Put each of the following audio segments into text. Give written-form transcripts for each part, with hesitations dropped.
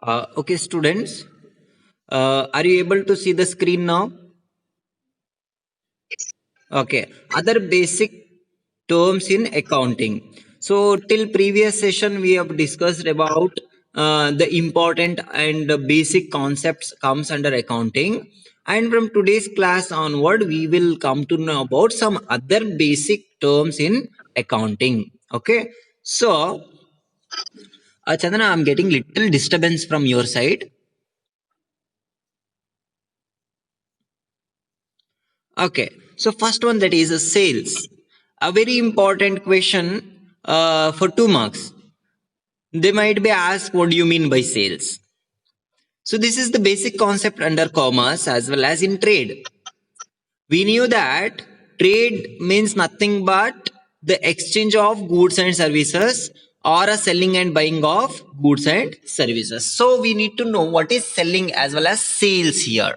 Okay, students, are you able to see the screen now? Okay, other basic terms in accounting. So, till previous session, we have discussed about the important and the basic concepts comes under accounting. And from today's class onward, we will come to know about some other basic terms in accounting. Okay, so Chandana, I'm getting little disturbance from your side. Okay, so first one that is a sales. A very important question for 2 marks. They might be asked, what do you mean by sales? So this is the basic concept under commerce as well as in trade. We knew that trade means nothing but the exchange of goods and services or a selling and buying of goods and services. So we need to know what is selling as well as sales here.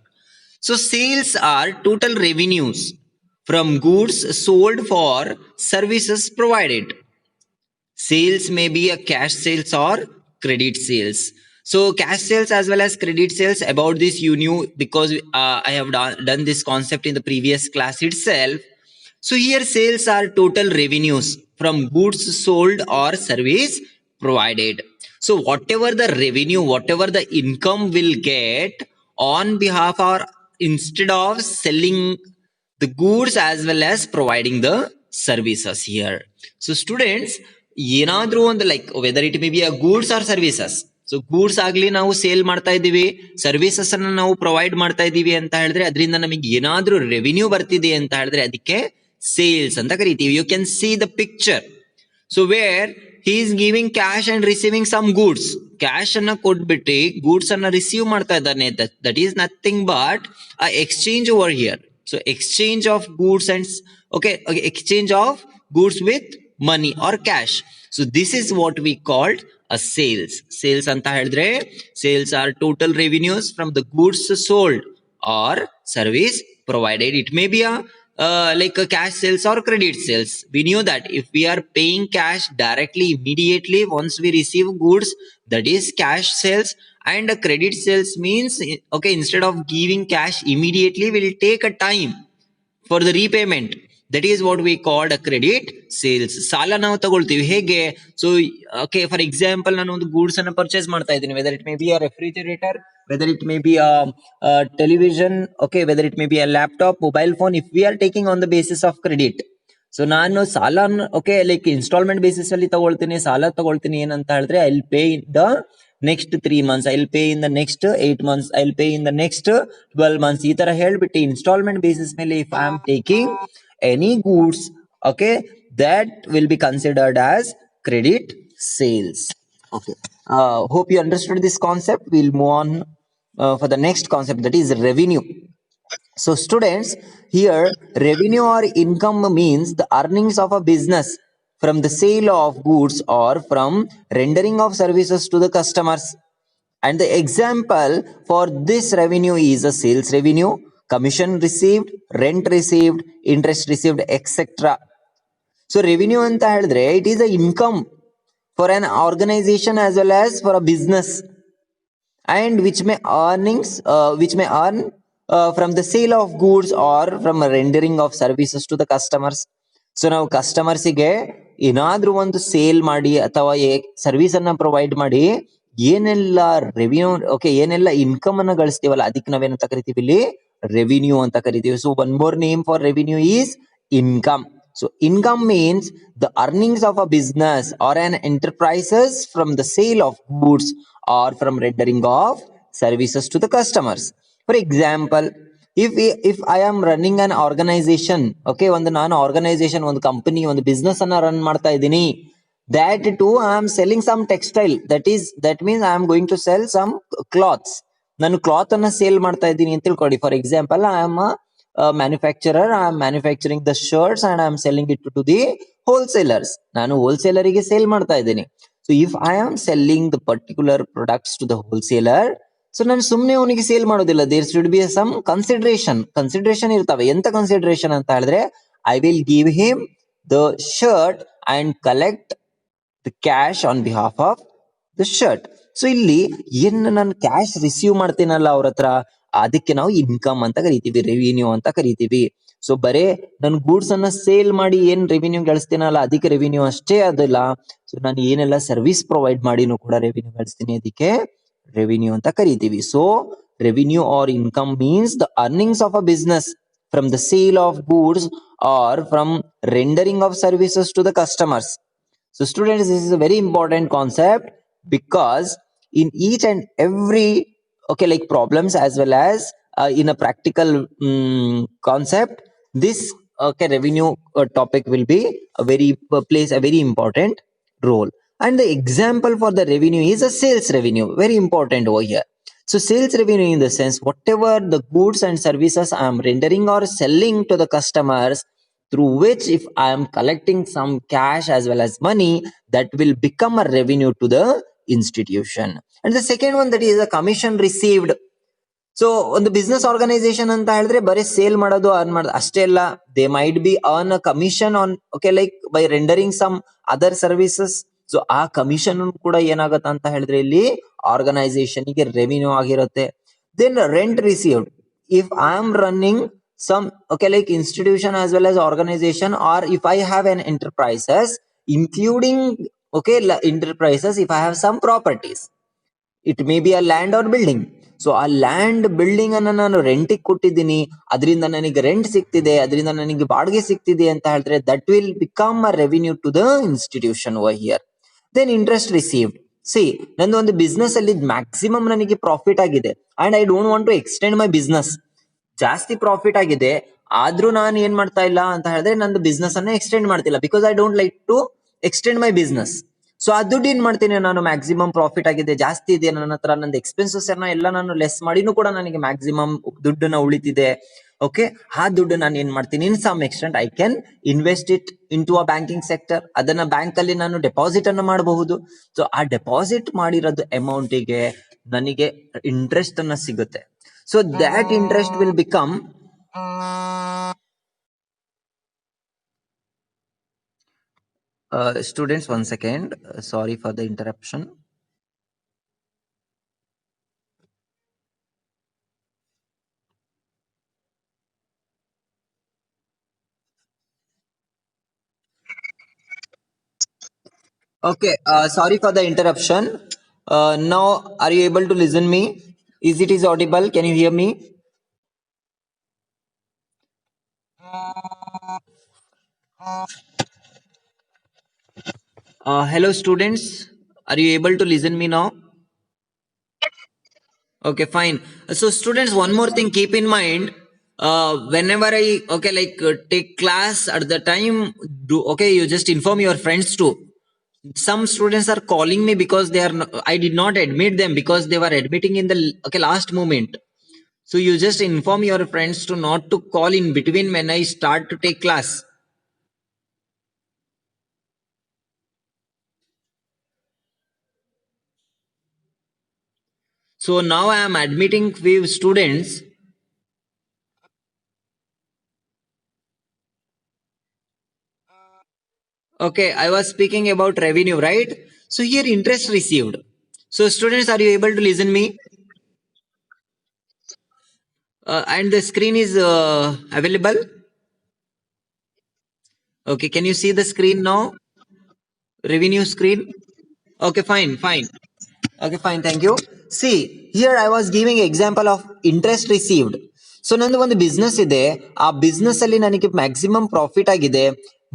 So sales are total revenues from goods sold for services provided. Sales may be a cash sales or credit sales. So cash sales as well as credit sales, about this you knew because I have done this concept in the previous class itself. So here sales are total revenues from goods sold or service provided. So whatever the revenue, whatever the income will get on behalf or instead of selling the goods as well as providing the services here. So students, ಏನಾದ್ರೂ ಒಂದು like whether it may be a goods or services. So goods ಆಗ್ಲಿ ನಾವು sale ಮಾಡ್ತಾ ಇದೀವಿ, services ಅನ್ನ ನಾವು provide ಮಾಡ್ತಾ ಇದೀವಿ ಅಂತ ಹೇಳಿದ್ರೆ ಅದರಿಂದ ನಮಗೆ ಏನಾದ್ರೂ ರೆವಿನ್ಯೂ ಬರ್ತಿದೆ ಅಂತ ಹೇಳಿದ್ರೆ ಅದಕ್ಕೆ ಸೇಲ್ಸ್ ಅಂತ ಕರಿತೀವಿ. You can see the picture. So where he is giving cash and receiving some goods. Cash ಅನ್ನ ಕೊಟ್ಬಿಟ್ಟು ಗೂಡ್ಸ್ ಅನ್ನ ರಿಸೀವ್ ಮಾಡ್ತಾ ಇದ್ದಾನೆ. That is nothing but a exchange over here. So exchange of goods and okay, exchange of goods with money or cash. So this is what we called a sales. Sales anta ಹೇಳಿದ್ರೆ sales are total revenues from the goods sold or service provided. It may be a like a cash sales or credit sales. We knew that if we are paying cash directly immediately once we receive goods, that is cash sales. And a credit sales means okay, instead of giving cash immediately, we'll take a time for the repayment. That is what we called a credit sales. ಸಾಲ ನಾವು ತಗೊಳ್ತೀವಿ ಹೇಗೆ? So okay, for example ನಾನು ಒಂದು goods ಅನ್ನ purchase ಮಾಡ್ತಾ ಇದ್ದೀನಿ, weather it may be a refrigerator, whether it may be a television, okay, whether it may be a laptop, mobile phone. If we are taking on the basis of credit, so ನಾನು ಸಾಲ okay like instalment basis ಅಲ್ಲಿ ತಗೊಳ್ತೀನಿ, ಸಾಲ ತಗೊಳ್ತೀನಿ ಏನಂತ ಹೇಳಿದ್ರೆ I will pay in the next 3 months, I will pay in the next 8 months, I will pay in the next 12 months. ಈ ತರ ಹೇಳ್ಬಿಟ್ಟು ಇನ್ಸ್ಟಾಲ್ಮೆಂಟ್ ಬೇಸಿಸ್ ಮೇಲೆ if I am taking any goods, okay, that will be considered as credit sales. Okay, hope you understood this concept. We'll move on for the next concept, that is revenue. So students, here revenue or income means the earnings of a business from the sale of goods or from rendering of services to the customers. And the example for this revenue is a sales revenue, commission received, rent received, interest received, etc. So revenue anta ಹೇಳಿದ್ರೆ it is a income for an organization as well as for a business, and which may earn from the sale of goods or from a rendering of services to the customers. So ನಾವು ಕಸ್ಟಮರ್ಸಿಗೆ ಏನಾದ್ರೂ ಒಂದು sale ಮಾಡಿ ಅಥವಾ service ಅನ್ನ provide ಮಾಡಿ ಏನೆಲ್ಲ revenue, okay, ಏನೆಲ್ಲ income ಅನ್ನ ಗಳಿಸ್ತೀವಲ್ಲ ಅದಕ್ಕೆ ನಾವೇನಂತ ಕರಿತೀವಿ ಇಲ್ಲಿ ರೆವಿನ್ಯೂ ಅಂತ ಕರಿತೀವಿ. So one more name for revenue is income. So income means the earnings of a business or an enterprises from the sale of goods or from rendering of services to the customers. For example, if I am running an organization, okay, ಒಂದು ನಾನು organisation, ಒಂದು company, ಒಂದು business ಅನ್ನ run ಮಾಡ್ತಾ ಇದ್ದೀನಿ, that too I am selling some textile, that means I am going to sell some cloths. ನಾನು cloth ಅನ್ನ sale ಮಾಡ್ತಾ ಇದ್ದೀನಿ ಅಂತ ತಿಳ್ಕೊಳ್ಳಿ. For example, I am manufacturer, I am manufacturing the shirts and I am selling it to the wholesalers. ನಾನು ಹೋಲ್ಸೇಲರಿಗೆ sale ಮಾಡ್ತಾ ಇದ್ದೀನಿ. So if I am selling the particular products to the wholesaler, so ನಾನು ಸುಮ್ಮನೆ ಅವನಿಗೆ sale ಮಾಡೋದಿಲ್ಲ. There should be some consideration ಇರ್ತವೆ. ಎಂತ consideration ಅಂತ ಹೇಳಿದ್ರೆ, I will give him the shirt and collect the cash on behalf of the shirt. So ಇಲ್ಲಿ ಏನ್ ನಾನು ಕ್ಯಾಶ್ ರಿಸೀವ್ ಮಾಡ್ತೀನಲ್ಲ ಅವ್ರ ಹತ್ರ, ಅದಕ್ಕೆ ನಾವು ಇನ್ಕಮ್ ಅಂತ ಕರಿತೀವಿ, ರೆವಿನ್ಯೂ ಅಂತ ಕರಿತೀವಿ. ಸೊ ಬರೇ ನನ್ ಗೂಡ್ಸ್ ಅನ್ನ ಸೇಲ್ ಮಾಡಿ ಏನ್ ರೆವಿನ್ಯೂ ಗಳಿಸ್ತೀನಲ್ಲ ಅದಕ್ಕೆ ರೆವಿನ್ಯೂ ಅಷ್ಟೇ ಅದಲ್ಲ. ಸೊ ನಾನು ಏನೆಲ್ಲ ಸರ್ವಿಸ್ ಪ್ರೊವೈಡ್ ಮಾಡಿನೂ ಕೂಡ ರೆವಿನ್ಯೂ ಗಳಿಸ್ತೀನಿ, ಅದಕ್ಕೆ ರೆವಿನ್ಯೂ ಅಂತ ಕರಿತೀವಿ. So revenue or income means the earnings of a business from the sale of goods or from rendering of services to the customers. So students, this is a very important concept because in each and every like problems as well as in a practical concept, this revenue topic will be a very plays a very important role. And the example for the revenue is a sales revenue, very important over here. So sales revenue in the sense whatever the goods and services I am rendering or selling to the customers, through which if I am collecting some cash as well as money, that will become a revenue to the institution. And the second one, that is a commission received. So ಒಂದು business organisation ಅಂತ ಹೇಳಿದ್ರೆ ಬರೀ sale ಮಾಡೋದು earn ಮಾಡೋದು ಅಷ್ಟೇ ಅಲ್ಲ, they might be earn a commission on like by rendering some other services. So ಆ commission ಕೂಡ ಏನಾಗುತ್ತೆ ಅಂತ ಹೇಳಿದ್ರೆ ಇಲ್ಲಿ ಆರ್ಗನೈಸೇಷನ್ ಗೆ ರೆವಿನ್ಯೂ ಆಗಿರುತ್ತೆ. Then rent received, if I am running some like institution as well as organization, or if I have an enterprises including enterprises, if I have some properties, it may be a land or building. So ಆ land building ಅನ್ನ ನಾನು ರೆಂಟಿಗೆ ಕೊಟ್ಟಿದ್ದೀನಿ, ಅದರಿಂದ ನನಗೆ rent ಸಿಗ್ತಿದೆ, ಅದರಿಂದ ನನಗೆ ಬಾಡಿಗೆ ಸಿಗ್ತಿದೆ ಅಂತ ಹೇಳಿದ್ರೆ that will become a revenue to the institution over here. Then interest received, see ನಂದು ಒಂದು ಬಿಸ್ನೆಸ್ ಅಲ್ಲಿ ಮ್ಯಾಕ್ಸಿಮಮ್ ನನಗೆ ಪ್ರಾಫಿಟ್ ಆಗಿದೆ and I don't want to extend my business. ಜಾಸ್ತಿ ಪ್ರಾಫಿಟ್ ಆಗಿದೆ ಆದ್ರೂ ನಾನು ಏನ್ ಮಾಡ್ತಾ ಇಲ್ಲ ಅಂತ ಹೇಳಿದ್ರೆ ನಂದು ಬಿಸ್ನೆಸ್ ಅನ್ನ ಎಕ್ಸ್ಟೆಂಡ್ ಮಾಡ್ತಿಲ್ಲ, because I don't like to extend my business. So ಆ ದುಡ್ಡು ಏನ್ ಮಾಡ್ತೀನಿ ನಾನು, ಮ್ಯಾಕ್ಸಿಮಮ್ ಪ್ರಾಫಿಟ್ ಆಗಿದೆ, ಜಾಸ್ತಿ ಇದೆ ನನ್ನ ಹತ್ರ, ನಂದು ಎಕ್ಸ್ಪೆನ್ಸಸ್ ಎಲ್ಲ ನಾನು ಲೆಸ್ ಮಾಡಿನೂ ಕೂಡ ನನಗೆ ಮ್ಯಾಕ್ಸಿಮಮ್ ದುಡ್ಡನ್ನ ಉಳಿತಿದೆ. ಓಕೆ, ಆ ದುಡ್ಡು ನಾನು ಏನ್ ಮಾಡ್ತೀನಿ, in some extent I can invest it into a banking sector. ಅದನ್ನ ಬ್ಯಾಂಕ್ ಅಲ್ಲಿ ನಾನು ಡೆಪಾಸಿಟ್ ಅನ್ನು ಮಾಡಬಹುದು. ಸೊ ಆ ಡೆಪಾಸಿಟ್ ಮಾಡಿರೋದು ಅಮೌಂಟಿಗೆ ನನಗೆ ಇಂಟ್ರೆಸ್ಟ್ ಅನ್ನ ಸಿಗುತ್ತೆ. So that interest will become students, 1 second, sorry for the interruption. Okay, sorry for the interruption. Now are you able to listen me? Is it audible? Can you hear me? Hello students, are you able to listen me now? Okay, fine. So students, one more thing, keep in mind, whenever I take class, at the time you just inform your friends too. Some students are calling me because they are I did not admit them because they were admitting in the last moment. So you just inform your friends to not to call in between when I start to take class. So now I am admitting few students. Okay, I was speaking about revenue, right? So here interest received. So students, are you able to listen me? And the screen is available. Okay, can you see the screen now? Revenue screen. Okay, fine. Okay, fine, thank you. See, here I was giving example of interest received. So ನಂದು ಒಂದು business ಇದೆ, ಆ business ಅಲ್ಲಿ ನನಗೆ maximum profit ಆಗಿದೆ,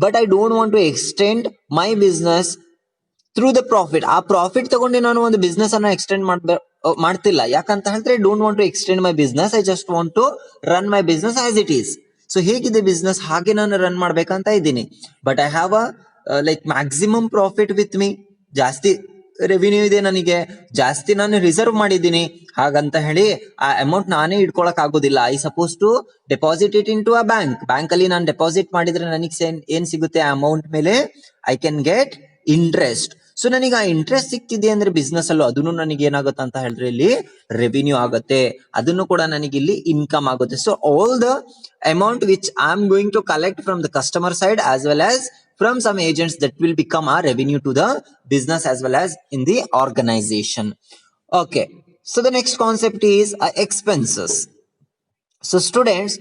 but I don't want to extend my business through the profit. ಆ profit ತಗೊಂಡು ನಾನು ಒಂದು ಬಿಸ್ನೆಸ್ ಅನ್ನ ಎಕ್ಸ್ಟೆಂಡ್ ಮಾಡ್ತಿಲ್ಲ. ಯಾಕಂತ ಹೇಳಿದ್ರೆ don't want to extend my business, I just want to run my business as it is. So ಹೇಗಿದೆ business ಹಾಗೆ ನಾನು ರನ್ ಮಾಡ್ಬೇಕಂತ ಇದ್ದೀನಿ, but I have a maximum profit with me. ಜಾಸ್ತಿ ರೆವಿನ್ಯೂ ಇದೆ ನನಗೆ, ಜಾಸ್ತಿ ನಾನು ರಿಸರ್ವ್ ಮಾಡಿದ್ದೀನಿ. ಹಾಗಂತ ಹೇಳಿ ಆ ಅಮೌಂಟ್ ನಾನೇ ಇಟ್ಕೊಳಕ್ ಆಗೋದಿಲ್ಲ. I suppose to deposit it into a bank ಅಲ್ಲಿ ನಾನು ಡೆಪಾಸಿಟ್ ಮಾಡಿದ್ರೆ ನನಗೆ ಏನ್ ಸಿಗುತ್ತೆ, ಆ ಅಮೌಂಟ್ ಮೇಲೆ I can get interest. So ನನಗೆ ಆ ಇಂಟ್ರೆಸ್ಟ್ ಸಿಕ್ತಿದೆ ಅಂದ್ರೆ ಬಿಸ್ನೆಸ್ ಅಲ್ಲೂ ಅದನ್ನು ನನಗೆ ಏನಾಗುತ್ತೆ ಅಂತ ಹೇಳಿದ್ರೆ ಇಲ್ಲಿ ರೆವಿನ್ಯೂ ಆಗುತ್ತೆ, ಅದನ್ನು ಕೂಡ ನನಗೆ ಇಲ್ಲಿ ಇನ್ಕಮ್ ಆಗುತ್ತೆ. So all the amount which I am going to collect from the customer side as well as from some agents that will become a revenue to the business as well as in the organization. Okay, so the next concept is expenses. So students,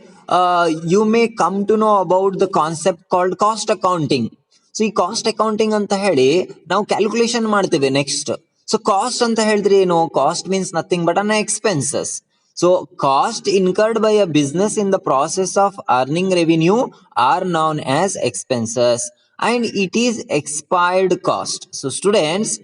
you may come to know about the concept called cost accounting. So ಈ cost accounting ಅಂತ ಹೇಳಿ ನಾವು calculation ಮಾಡ್ತೇವೆ next. So cost ಅಂತ ಹೇಳಿದ್ರೆ ಏನು? Cost means nothing but an expenses. So cost incurred by a business in the process of earning revenue are known as expenses and it is expired cost. So students,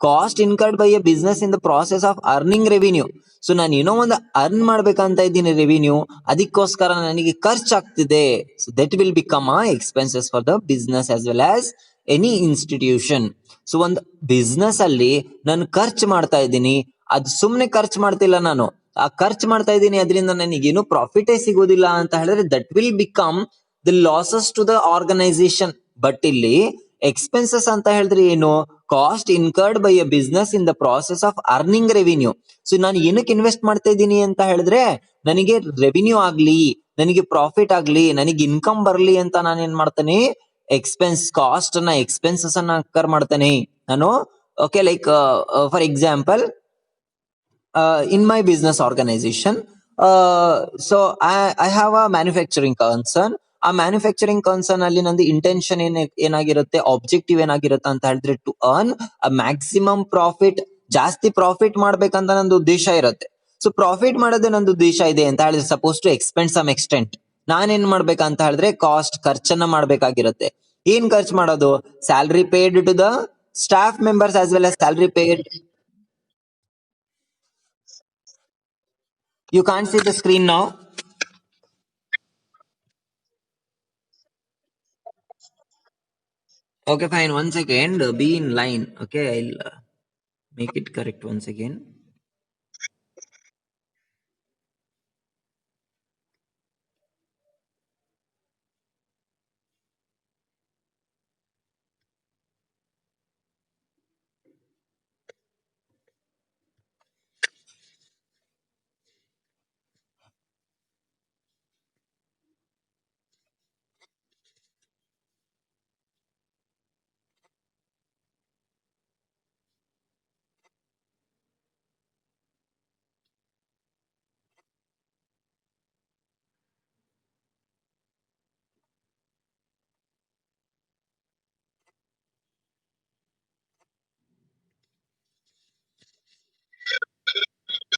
cost incurred by a business in the process of earning revenue. So ನಾನು ಏನೋ ಒಂದು earn ಮಾಡ್ಬೇಕಂತ ಇದ್ದೀನಿ revenue, ಅದಕ್ಕೋಸ್ಕರ ನನಗೆ ಖರ್ಚಾಗ್ತಿದೆ. So that will become a expenses for the business as well as any institution. So ಒಂದು business ಅಲ್ಲಿ ನಾನು ಖರ್ಚು ಮಾಡ್ತಾ ಇದ್ದೀನಿ, ಅದು ಸುಮ್ನೆ ಖರ್ಚು ಮಾಡ್ತಿಲ್ಲ, ನಾನು ಆ ಖರ್ಚು ಮಾಡ್ತಾ ಇದ್ದೀನಿ, ಅದರಿಂದ ನನಗೇನು ಪ್ರಾಫಿಟೇ ಸಿಗೋದಿಲ್ಲ ಅಂತ ಹೇಳಿದ್ರೆ that will become the losses to the organisation. But ಇಲ್ಲಿ ಎಕ್ಸ್ಪೆನ್ಸಸ್ ಅಂತ ಹೇಳಿದ್ರೆ ಏನು? Cost incurred by a business in the process of earning revenue. So ನಾನು ಏನಕ್ಕೆ ಇನ್ವೆಸ್ಟ್ ಮಾಡ್ತಾ ಇದ್ದೀನಿ ಅಂತ ಹೇಳಿದ್ರೆ ನನಗೆ ರೆವಿನ್ಯೂ ಆಗ್ಲಿ, ನನಗೆ ಪ್ರಾಫಿಟ್ ಆಗ್ಲಿ, ನನಗೆ ಇನ್ಕಮ್ ಬರ್ಲಿ ಅಂತ ನಾನು ಏನ್ ಮಾಡ್ತೇನೆ? ಎಕ್ಸ್ಪೆನ್ಸ್ ಕಾಸ್ಟ್ ಅನ್ನ ಎಕ್ಸ್ಪೆನ್ಸಸ್ ಅನ್ನ ಅಕ್ಕರ್ ಮಾಡ್ತೇನೆ ನಾನು. Okay, like for example, in my business organization, so I have a manufacturing concern. ಆ ಮ್ಯಾನುಫ್ಯಾಕ್ಚರಿಂಗ್ ಕನ್ಸರ್ನ್ ಅಲ್ಲಿ ನಂದು ಇಂಟೆನ್ಷನ್ ಏನಾಗಿರುತ್ತೆ, ಆಬ್ಜೆಕ್ಟಿವ್ ಏನಾಗಿರುತ್ತೆ ಅಂತ ಹೇಳಿದ್ರೆ to earn a maximum profit. ಜಾಸ್ತಿ ಪ್ರಾಫಿಟ್ ಮಾಡ್ಬೇಕಂತ ನಂದು ಉದ್ದೇಶ ಇರುತ್ತೆ. ಸೊ ಪ್ರಾಫಿಟ್ ಮಾಡೋದೇ ನಂದು ಉದ್ದೇಶ ಇದೆ ಅಂತ ಹೇಳಿದ್ರೆ suppose to expend some extent ನಾನೇನ್ ಮಾಡ್ಬೇಕಂತ ಹೇಳಿದ್ರೆ ಕಾಸ್ಟ್ ಖರ್ಚನ್ನ ಮಾಡ್ಬೇಕಾಗಿರುತ್ತೆ. ಏನ್ ಖರ್ಚು ಮಾಡೋದು? Salary paid to the staff members as well as salary paid. You can't see the screen now. Okay, fine. Once again, be in line. Okay, I'll make it correct once again.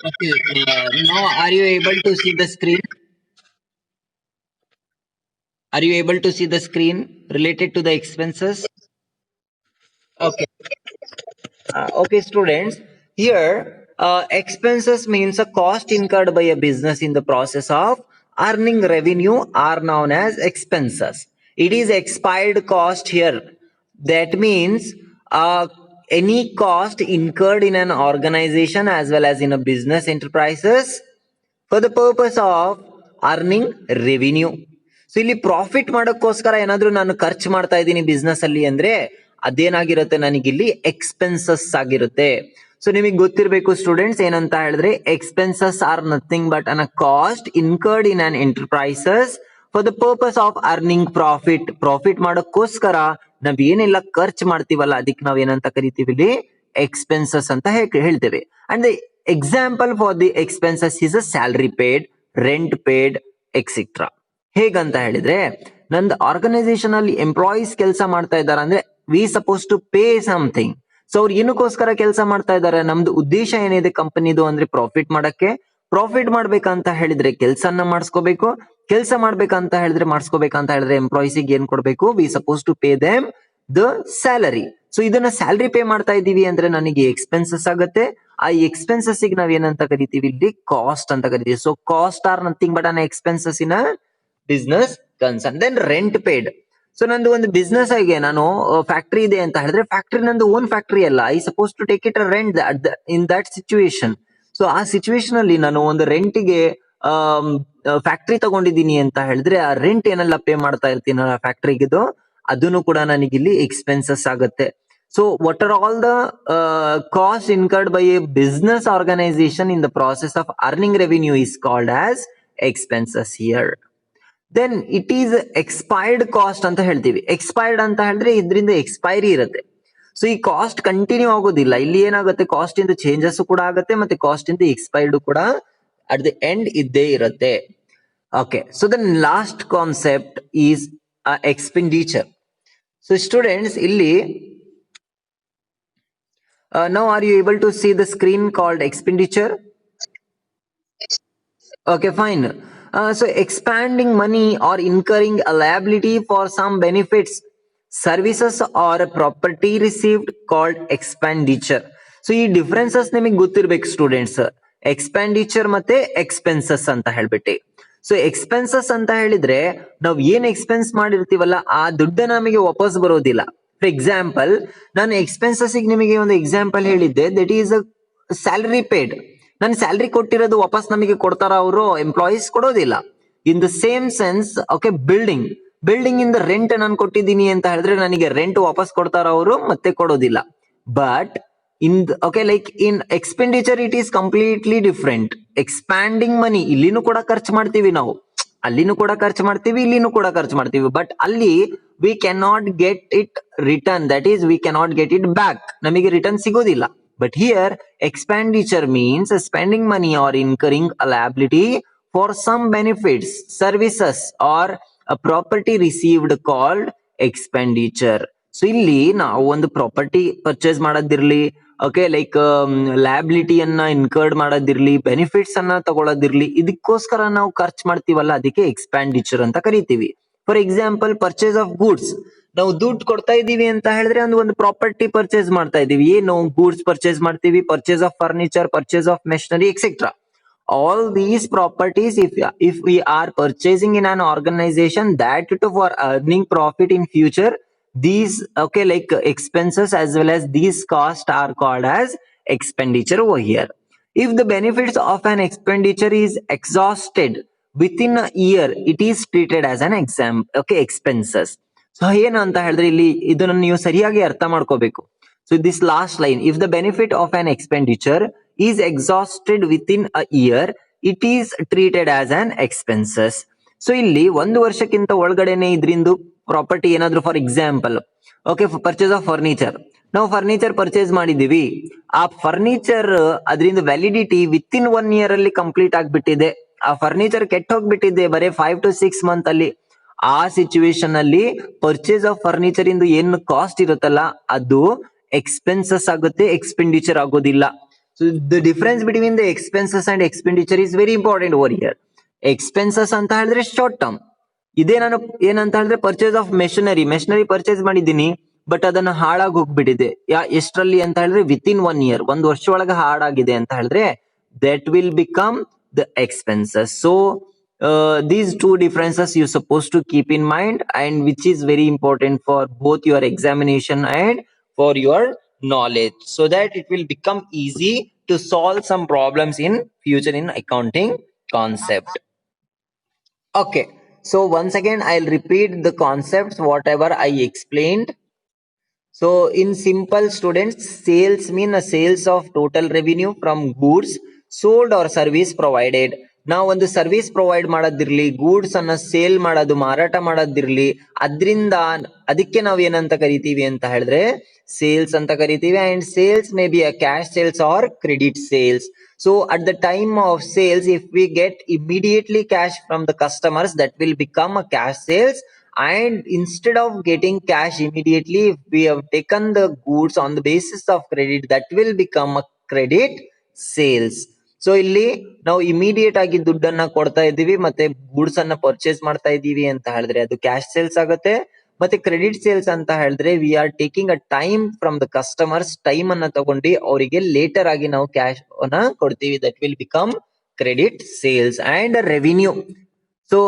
Okay, now are you able to see the screen? Are you able to see the screen related to the expenses? Okay. Okay, students. Here, expenses means a cost incurred by a business in the process of earning revenue are known as expenses. It is expired cost here. That means any cost incurred in an organization as well as in a business enterprises for the purpose of earning revenue. So ಇಲ್ಲಿ profit ಮಾಡೋಕ್ಕೋಸ್ಕರ ಏನಾದ್ರೂ ನಾನು ಖರ್ಚು ಮಾಡ್ತಾ ಇದ್ದೀನಿ business ಅಲ್ಲಿ ಅಂದ್ರೆ ಅದೇನಾಗಿರುತ್ತೆ, ನನಗಿಲ್ಲಿ expenses ಆಗಿರುತ್ತೆ. ಸೊ ನಿಮಗೆ ಗೊತ್ತಿರಬೇಕು ಸ್ಟೂಡೆಂಟ್ಸ್, ಏನಂತ ಹೇಳಿದ್ರೆ expenses are nothing but an a cost incurred in an enterprises for the purpose of earning profit. Profit ಮಾಡೋಕ್ಕೋಸ್ಕರ ನಾವ್ ಏನೆಲ್ಲ ಖರ್ಚು ಮಾಡ್ತೀವಲ್ಲ ಅದಕ್ಕೆ ನಾವ್ ಏನಂತ ಕರಿತೀವಿ ಇಲ್ಲಿ ಎಕ್ಸ್ಪೆನ್ಸಸ್ ಅಂತ ಹೇಳ್ತೇವೆ. And the example for the expenses is a salary paid, rent paid etcetera. ಹೇಗಂತ ಹೇಳಿದ್ರೆ ನಂದು ಆರ್ಗನೈಸೇಷನ್ ಅಲ್ಲಿ ಎಂಪ್ಲಾಯೀಸ್ ಕೆಲಸ ಮಾಡ್ತಾ ಇದ್ದಾರೆ ಅಂದ್ರೆ we suppose to pay something. So ಅವ್ರು ಏನಕ್ಕೋಸ್ಕರ ಕೆಲಸ ಮಾಡ್ತಾ ಇದ್ದಾರೆ? ನಮ್ದು ಉದ್ದೇಶ ಏನಿದೆ ಕಂಪನಿದು ಅಂದ್ರೆ ಪ್ರಾಫಿಟ್ ಮಾಡಕ್ಕೆ. ಪ್ರಾಫಿಟ್ ಮಾಡ್ಬೇಕಂತ ಹೇಳಿದ್ರೆ ಕೆಲ್ಸನ ಮಾಡಿಸ್ಕೋಬೇಕು. ಕೆಲಸ ಮಾಡ್ಬೇಕಂತ ಹೇಳಿದ್ರೆ ಎಂಪ್ಲಾಯೀಸಿಗೆ ಏನ್ ಕೊಡ್ಬೇಕು? We suppose to pay them the salary. So ಇದನ್ನ ಸ್ಯಾಲರಿ ಪೇ ಮಾಡ್ತಾ ಇದೀವಿ ಅಂದ್ರೆ ನನಗೆ ಎಕ್ಸ್ಪೆನ್ಸಸ್ ಆಗುತ್ತೆ. ಆ ಎಕ್ಸ್ಪೆನ್ಸಸ್ ನಾವ್ ಏನಂತ ಕರಿತೀವಿ? ಇಲ್ಲಿ ಕಾಸ್ಟ್ ಅಂತ ಕರಿತೀವಿ. So cost are nothing but an expenses in business concern. Then rent paid. So ನಂದು ಒಂದು ಬಿಸ್ನೆಸ್ ಆಗಿ ನಾನು ಫ್ಯಾಕ್ಟ್ರಿ ಇದೆ ಅಂತ ಹೇಳಿದ್ರೆ ಫ್ಯಾಕ್ಟ್ರಿ ನಂದು ಓನ್ ಫ್ಯಾಕ್ಟ್ರಿ ಅಲ್ಲ. I suppose to take it rent in that situation. So ಆ ಸಿಚುವೇಶನ್ ಅಲ್ಲಿ ನಾನು ಒಂದು ರೆಂಟಿಗೆ ಫ್ಯಾಕ್ಟ್ರಿ ತಗೊಂಡಿದ್ದೀನಿ ಅಂತ ಹೇಳಿದ್ರೆ ಆ ರೆಂಟ್ ಏನೆಲ್ಲ ಪೇ ಮಾಡ್ತಾ ಇರ್ತೀನಿ ಆ ಫ್ಯಾಕ್ಟ್ರಿಗಿದು ಅದನ್ನು ಕೂಡ ನನಗಿಲ್ಲಿ ಎಕ್ಸ್ಪೆನ್ಸಸ್ ಆಗುತ್ತೆ. So what are all the cost incurred by a business organisation in the process of earning revenue is called as expenses here. Then it is expired cost ಅಂತ ಹೇಳ್ತೀವಿ. ಎಕ್ಸ್ಪೈರ್ಡ್ ಅಂತ ಹೇಳಿದ್ರೆ ಇದರಿಂದ ಎಕ್ಸ್ಪೈರಿ ಇರುತ್ತೆ. ಸೊ ಈ cost continue ಆಗೋದಿಲ್ಲ. ಇಲ್ಲಿ ಏನಾಗುತ್ತೆ, ಕಾಸ್ಟ್ ಇಂದ ಚೇಂಜಸ್ ಕೂಡ ಆಗುತ್ತೆ ಮತ್ತೆ ಕಾಸ್ಟ್ ಇಂದ ಎಕ್ಸ್ಪೈರ್ಡ್ ಕೂಡ ಅಟ್ ದಿ ಎಂಡ್ ಇದ್ದೇ ಇರುತ್ತೆ. Okay, so the last concept is expenditure. So students, ಇಲ್ಲಿ now are you able to see the screen called expenditure? Okay, fine. So expanding money or incurring a liability for some benefits, services or property received called expenditure. So ಈ differences ನಿಮಗೆ ಗೊತ್ತಿರ್ಬೇಕು students. Expenditure ಮತ್ತೆ expenses ಅಂತ ಹೇಳ್ಬಿಟ್ಟು. So expenses ಅಂತ ಹೇಳಿದ್ರೆ ನಾವ್ ಏನ್ ಎಕ್ಸ್ಪೆನ್ಸ್ ಮಾಡಿರ್ತೀವಲ್ಲ ಆ ದುಡ್ಡು ನಮಗೆ ವಾಪಸ್ ಬರೋದಿಲ್ಲ. ಫಾರ್ ಎಕ್ಸಾಂಪಲ್, ನಾನು ಎಕ್ಸ್ಪೆನ್ಸಸ್ ನಿಮಗೆ ಒಂದು ಎಕ್ಸಾಂಪಲ್ ಹೇಳಿದ್ದೆ, ದಟ್ ಈಸ್ ಸ್ಯಾಲರಿ ಪೇಡ್. ನಾನು ಸ್ಯಾಲರಿ ಕೊಟ್ಟಿರೋದು ವಾಪಸ್ ನಮಗೆ ಕೊಡ್ತಾರ ಅವರು? ಎಂಪ್ಲಾಯೀಸ್ ಕೊಡೋದಿಲ್ಲ. In the same sense, okay, building ಇಂದ ರೆಂಟ್ ನಾನು ಕೊಟ್ಟಿದ್ದೀನಿ ಅಂತ ಹೇಳಿದ್ರೆ ನನಗೆ ರೆಂಟ್ ವಾಪಸ್ ಕೊಡ್ತಾರ ಅವರು? ಮತ್ತೆ ಕೊಡೋದಿಲ್ಲ. But like in expenditure it is completely different. Expanding money, ಇಲ್ಲಿನೂ ಕೂಡ ಖರ್ಚು ಮಾಡ್ತೀವಿ ನಾವು, ಅಲ್ಲಿನೂ ಕೂಡ ಖರ್ಚು ಮಾಡ್ತೀವಿ, ಇಲ್ಲಿನೂ ಕೂಡ ಖರ್ಚು ಮಾಡ್ತೀವಿ. ಬಟ್ ಅಲ್ಲಿ we can not get it return, that is we can not get it back, ನಮಗೆ ರಿಟರ್ನ್ ಸಿಗೋದಿಲ್ಲ. But here expenditure means spending money or incurring a liability for some benefits, services or a property received called expenditure. So ಇಲ್ಲಿ ನಾವು ಒಂದು property purchase ಮಾಡೋದಿರ್ಲಿ, okay, like liability ಅನ್ನ incurred ಮಾಡೋದಿರ್ಲಿ, benefits ಅನ್ನ ತಗೊಳ್ಳೋದಿರ್ಲಿ, ಇದಕ್ಕೋಸ್ಕರ ನಾವು ಖರ್ಚು ಮಾಡ್ತೀವಲ್ಲ, ಅದಕ್ಕೆ ಎಕ್ಸ್ಪೆಂಡಿಚರ್ ಅಂತ ಕರಿತೀವಿ. For example, purchase of goods. ನಾವು ದುಡ್ಡು ಕೊಡ್ತಾ ಇದೀವಿ ಅಂತ ಹೇಳಿದ್ರೆ ಒಂದು ಪ್ರಾಪರ್ಟಿ ಪರ್ಚೇಸ್ ಮಾಡ್ತಾ ಇದೀವಿ. ಏನು ಗೂಡ್ಸ್ ಪರ್ಚೇಸ್ ಮಾಡ್ತೀವಿ? Purchase of furniture, purchase of machinery, etcetera. All these properties, if we are purchasing in an organization that for earning profit in future, these like expenses as well as these costs are called as expenditure over here. If the benefits of an expenditure is exhausted within a year, it is treated as an expenses. So ಏನು ಅಂತ ಹೇಳಿದ್ರೆ ಇಲ್ಲಿ ಇದನ್ನ ನೀವು ಸರಿಯಾಗಿ ಅರ್ಥ ಮಾಡ್ಕೋಬೇಕು. So this last line, if the benefit of on expenditure is exhausted with in a year, it is treated as on expenses. So ಇಲ್ಲಿ 1 ವರ್ಷಕ್ಕಿಂತ ಒಳಗಡೆನೆ ಇದರಿಂದ ಪ್ರಾಪರ್ಟಿ ಏನಾದ್ರು, for example, okay, purchase of furniture. ನಾವು ಫರ್ನಿಚರ್ ಪರ್ಚೇಸ್ ಮಾಡಿದೀವಿ, ಆ furniture ಅದರಿಂದ validity with in 1 year ಅಲ್ಲಿ ಕಂಪ್ಲೀಟ್ ಆಗ್ಬಿಟ್ಟಿದೆ. ಆ ಫರ್ನಿಚರ್ ಕೆಟ್ಟ ಹೋಗ್ಬಿಟ್ಟಿದೆ ಬರೀ 5 to 6 ಮಂತ್ ಅಲ್ಲಿ. ಆ ಸಿಚುವೇಶನ್ ಅಲ್ಲಿ ಪರ್ಚೇಸ್ ಆಫ್ ಫರ್ನಿಚರ್ ಇಂದ ಏನು ಕಾಸ್ಟ್ ಇರುತ್ತಲ್ಲ ಅದು ಎಕ್ಸ್ಪೆನ್ಸಸ್ ಆಗುತ್ತೆ, ಎಕ್ಸ್ಪೆಂಡಿಚರ್ ಆಗೋದಿಲ್ಲ. So the difference between the expenses and expenditure is very important over here. Expenses ಅಂತ ಹೇಳಿದ್ರೆ ಶಾರ್ಟ್ ಟರ್ಮ್. ಇದೇ ನಾನು ಏನಂತ ಹೇಳಿದ್ರೆ ಪರ್ಚೇಸ್ ಆಫ್ ಮೆಷಿನರಿ ಪರ್ಚೇಸ್ ಮಾಡಿದ್ದೀನಿ, ಬಟ್ ಅದನ್ನ ಹಾಳಾಗಿ ಹೋಗ್ಬಿಟ್ಟಿದೆ. ಎಷ್ಟರಲ್ಲಿ ಅಂತ ಹೇಳಿದ್ರೆ ವಿತ್ ಇನ್ 1 ಇಯರ್, 1 ವರ್ಷ ಒಳಗೆ ಹಾಳಾಗಿದೆ ಅಂತ ಹೇಳಿದ್ರೆ that will become the expenses. So these two differences you supposed to keep in mind, and which is very important for both your examination and for your knowledge, so that it will become easy to solve some problems in future in accounting concept. Okay, so once again I'll repeat the concepts whatever I explained. So in simple, students, sales mean a sales of total revenue from goods sold or service provided. ನಾವು ಒಂದು service provide ಮಾಡೋದಿರ್ಲಿ, goods ಅನ್ನ sale ಮಾಡೋದು, ಮಾರಾಟ ಮಾಡೋದಿರ್ಲಿ, ಅದರಿಂದ ಅದಕ್ಕೆ ನಾವು ಏನಂತ ಕರಿತೀವಿ ಅಂತ ಹೇಳಿದ್ರೆ ಸೇಲ್ಸ್ ಅಂತ ಕರಿತೀವಿ. And sales May be a cash sales R credit sales. So at the time of sales, if we get immediately cash from the customers, that will become a cash sales. And instead of getting cash immediately, if we have taken the goods on the basis of credit, that will become a credit sales. So ಇಲ್ಲಿ ನಾವು immediate ಆಗಿ ದುಡ್ಡನ್ನ ಕೊಡ್ತಾ ಇದೀವಿ ಮತ್ತೆ goods ಅನ್ನ purchase ಮಾಡ್ತಾ ಇದೀವಿ ಅಂತ ಹೇಳಿದ್ರೆ ಅದು ಕ್ಯಾಶ್ ಸೇಲ್ಸ್ ಆಗುತ್ತೆ. ಮತ್ತೆ ಕ್ರೆಡಿಟ್ ಸೇಲ್ಸ್ ಅಂತ ಹೇಳಿದ್ರೆ we are taking a time from the customers, time ಅನ್ನ ತಗೊಂಡು ಅವರಿಗೆ ಲೇಟರ್ ಆಗಿ ನಾವು ಕ್ಯಾಶ್ ಅನ್ನ ಕೊಡ್ತೀವಿ. That will become credit sales. And revenue. So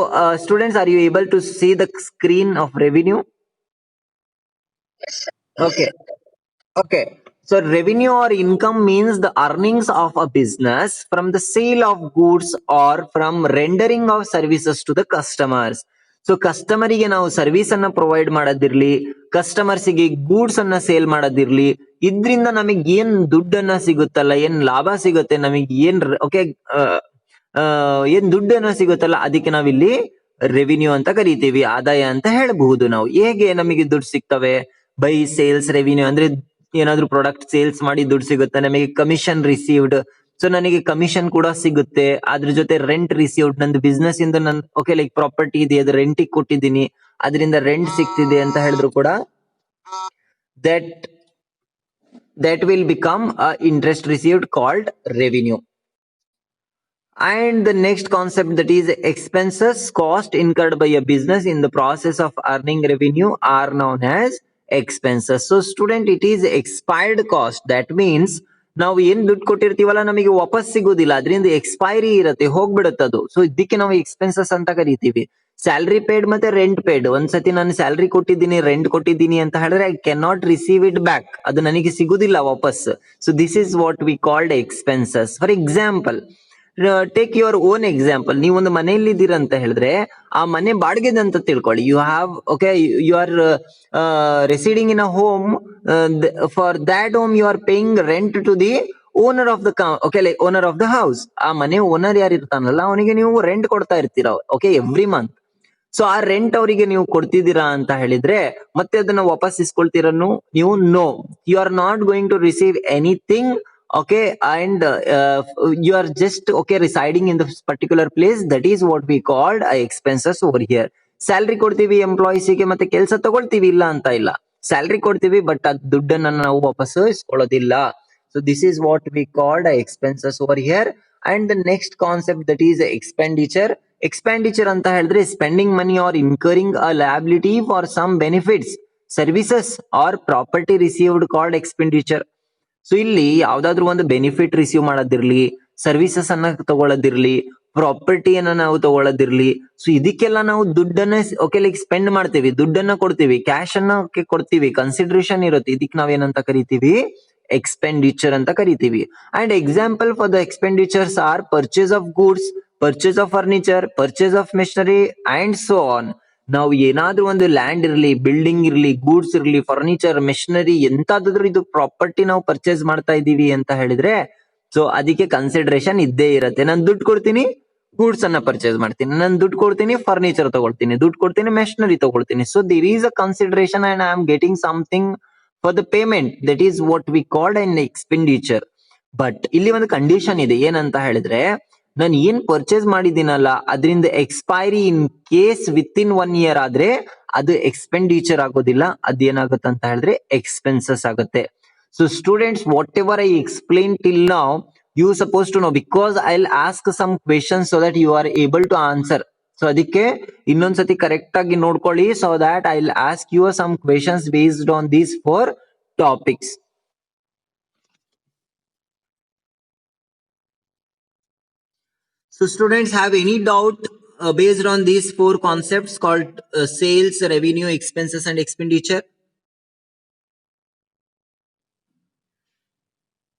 students, are you able to see the screen of revenue? Okay. So revenue or income means the earnings of a business from the sale of goods or from rendering of services to the customers. So customer ಗೆ ನಾವು service ಅನ್ನ provide ಮಾಡೋದಿರ್ಲಿ, customers ಗೆ goods ಅನ್ನ sale ಮಾಡೋದಿರ್ಲಿ, ಇದ್ರಿಂದ ನಮಗೆ ಏನ್ ದುಡ್ಡನ್ನ ಸಿಗುತ್ತಲ್ಲ, ಏನ್ ಲಾಭ ಸಿಗುತ್ತೆ, ನಮಗೆ ಏನ್ ಏನ್ ದುಡ್ಡನ್ನ ಸಿಗುತ್ತಲ್ಲ, ಅದಕ್ಕೆ ನಾವಿಲ್ಲಿ ರೆವಿನ್ಯೂ ಅಂತ ಕರಿತೀವಿ, ಆದಾಯ ಅಂತ ಹೇಳಬಹುದು ನಾವು. ಹೇಗೆ ನಮಗೆ ದುಡ್ಡು ಸಿಗ್ತವೆ? ಬೈ ಸೇಲ್ಸ್ ರೆವಿನ್ಯೂ ಅಂದ್ರೆ ಏನಾದ್ರು ಪ್ರಾಡಕ್ಟ್ ಸೇಲ್ಸ್ ಮಾಡಿ ದುಡ್ಡು ಸಿಗುತ್ತೆ. ನಮಗೆ ಕಮಿಷನ್ ರಿಸೀವ್ಡ್, ಸೊ ನನಗೆ ಕಮಿಷನ್ ಕೂಡ ಸಿಗುತ್ತೆ. ಅದ್ರ ಜೊತೆ ರೆಂಟ್ ರಿಸೀವ್ಡ್, ನಂದು ಬಿಸ್ನೆಸ್ ಇಂದ ನನ್ ಓಕೆ ಲೈಕ್ ಪ್ರಾಪರ್ಟಿ ಇದೆ, ಅದು ರೆಂಟಿಗೆ ಕೊಟ್ಟಿದ್ದೀನಿ, ಅದರಿಂದ ರೆಂಟ್ ಸಿಗ್ತಿದೆ ಅಂತ ಹೇಳಿದ್ರು ಕೂಡ that will become a interest received called revenue. And the next concept, that is expenses, cost incurred by a business in the process of earning revenue are known as expenses. So student, it is expired cost. That means ನಾವು ಏನ್ ದುಡ್ಡು ಕೊಟ್ಟಿರ್ತೀವಲ್ಲ ನಮಗೆ ವಾಪಸ್ ಸಿಗೋದಿಲ್ಲ, ಅದರಿಂದ expiry ಇರುತ್ತೆ, ಹೋಗ್ಬಿಡುತ್ತದು. So ಇದಕ್ಕೆ ನಾವು ಎಕ್ಸ್ಪೆನ್ಸಸ್ ಅಂತ ಕರಿತೀವಿ. ಸ್ಯಾಲ್ರಿ ಪೇಡ್ ಮತ್ತೆ ರೆಂಟ್ ಪೇಡ್. ಒಂದ್ಸತಿ ನಾನು ಸ್ಯಾಲ್ರಿ ಕೊಟ್ಟಿದ್ದೀನಿ, ರೆಂಟ್ ಕೊಟ್ಟಿದ್ದೀನಿ ಅಂತ ಹೇಳಿದ್ರೆ I can not receive it back, ಅದು ನನಗೆ ಸಿಗುದಿಲ್ಲ ವಾಪಸ್. So this is what we called expenses. For example, take your own example. ನೀವು ಒಂದು ಮನೆಯಲ್ಲಿ ಇದ್ದೀರಾ ಅಂತ ಹೇಳಿದ್ರೆ ಆ ಮನೆ ಬಾಡಿಗೆದ ಅಂತ ತಿಳ್ಕೊಳ್ಳಿ. You have okay, you are residing in a home. For that home you are paying rent to the owner of the okay like owner of the house. ಆ ಮನೆ ಓನರ್ ಯಾರು ಇರ್ತಾನಲ್ಲ ಅವನಿಗೆ ನೀವು ರೆಂಟ್ ಕೊಡ್ತಾ ಇರ್ತೀರ ಓಕೆ ಎವ್ರಿ ಮಂತ್. ಸೊ ಆ rent ಅವರಿಗೆ ನೀವು ಕೊಡ್ತಿದ್ದೀರಾ ಅಂತ ಹೇಳಿದ್ರೆ ಮತ್ತೆ ಅದನ್ನ ವಾಪಸ್ ಇಸ್ಕೊಳ್ತೀರನ್ನು ನೀವು? No, you are not going to receive anything. Okay, and you are just okay residing in the particular place. That is what we called expenses over here. Salary ಕೊಡ್ತೀವಿ ಎಂಪ್ಲಾಯೀಸ್ ಗೆ, ಮತ್ತೆ ಕೆಲಸ ತಗೊಳ್ತೀವಿ, ಇಲ್ಲ ಅಂತ ಇಲ್ಲ. ಸ್ಯಾಲ್ರಿ ಕೊಡ್ತೀವಿ ಬಟ್ ಅದ್ ದುಡ್ಡನ್ನ ನಾವು ವಾಪಸ್ ಇಸ್ಕೊಳ್ಳೋದಿಲ್ಲ. So this is what we called expenses over here. And the next concept, that is expenditure. Expenditure ಅಂತ ಹೇಳಿದ್ರೆ spending money or incurring a liability for some benefits, services or property received called expenditure. So ಇಲ್ಲಿ ಯಾವ್ದಾದ್ರು ಒಂದು benefit receive ಮಾಡೋದಿರ್ಲಿ, services ಅನ್ನ ತಗೊಳ್ಳೋದಿರ್ಲಿ, ಪ್ರಾಪರ್ಟಿಯನ್ನ ನಾವು ತಗೊಳ್ಳೋದಿರ್ಲಿ, so ಇದಕ್ಕೆಲ್ಲ ನಾವು ದುಡ್ಡನ್ನ ಓಕೆ ಲೈಕ್ ಸ್ಪೆಂಡ್ ಮಾಡ್ತೀವಿ, ದುಡ್ಡನ್ನ ಕೊಡ್ತೀವಿ, ಕ್ಯಾಶ್ ಅನ್ನ ಕೊಡ್ತೀವಿ, ಕನ್ಸಿಡರೇಷನ್ ಇರುತ್ತೆ. ಇದಕ್ಕೆ ನಾವೇನಂತ ಕರಿತೀವಿ? ಎಕ್ಸ್ಪೆಂಡಿಚರ್ ಅಂತ ಕರಿತೀವಿ. And example for the expenditures are purchase of goods, purchase of furniture, purchase of machinery and so on. ನಾವು ಏನಾದ್ರೂ ಒಂದು ಲ್ಯಾಂಡ್ ಇರ್ಲಿ, ಬಿಲ್ಡಿಂಗ್ ಇರ್ಲಿ, ಗೂಡ್ಸ್ ಇರ್ಲಿ, ಫರ್ನಿಚರ್, ಮೆಷಿನರಿ, ಎಂತಾದ್ರೂ ಇದು ಪ್ರಾಪರ್ಟಿ ನಾವು ಪರ್ಚೇಸ್ ಮಾಡ್ತಾ ಇದೀವಿ ಅಂತ ಹೇಳಿದ್ರೆ ಸೊ ಅದಕ್ಕೆ ಕನ್ಸಿಡರೇಷನ್ ಇದ್ದೇ ಇರುತ್ತೆ. ನಾನು ದುಡ್ಡು ಕೊಡ್ತೀನಿ, ಗೂಡ್ಸ್ ಅನ್ನ ಪರ್ಚೇಸ್ ಮಾಡ್ತೀನಿ, ನಾನು ದುಡ್ಡು ಕೊಡ್ತೀನಿ, ಫರ್ನಿಚರ್ ತಗೊಳ್ತೀನಿ, ದುಡ್ಡು ಕೊಡ್ತೀನಿ, ಮೆಷಿನರಿ ತಗೊಳ್ತೀನಿ. So there is a consideration and I am getting something for the payment. That is what we called an expenditure. But ಇಲ್ಲಿ ಒಂದು ಕಂಡೀಷನ್ ಇದೆ, ಏನಂತ ಹೇಳಿದ್ರೆ ನಾನು ಏನ್ ಪರ್ಚೇಸ್ ಮಾಡಿದ್ದೀನಲ್ಲ ಅದರಿಂದ expiry in case with in 1 year ಆದ್ರೆ ಅದು ಎಕ್ಸ್ಪೆಂಡಿಚರ್ ಆಗೋದಿಲ್ಲ, ಅದೇನಾಗುತ್ತೆ ಅಂತ ಹೇಳಿದ್ರೆ ಎಕ್ಸ್ಪೆನ್ಸಸ್ ಆಗುತ್ತೆ. So students, whatever I explain till now you suppose to know, because I will ask some questions so that you are able to answer. So ಅದಕ್ಕೆ ಇನ್ನೊಂದ್ಸತಿ correct ಆಗಿ ನೋಡ್ಕೊಳ್ಳಿ, so that I will ask you some questions based on these 4 topics. So students, have any doubt based on these 4 concepts called sales, revenue, expenses and expenditure?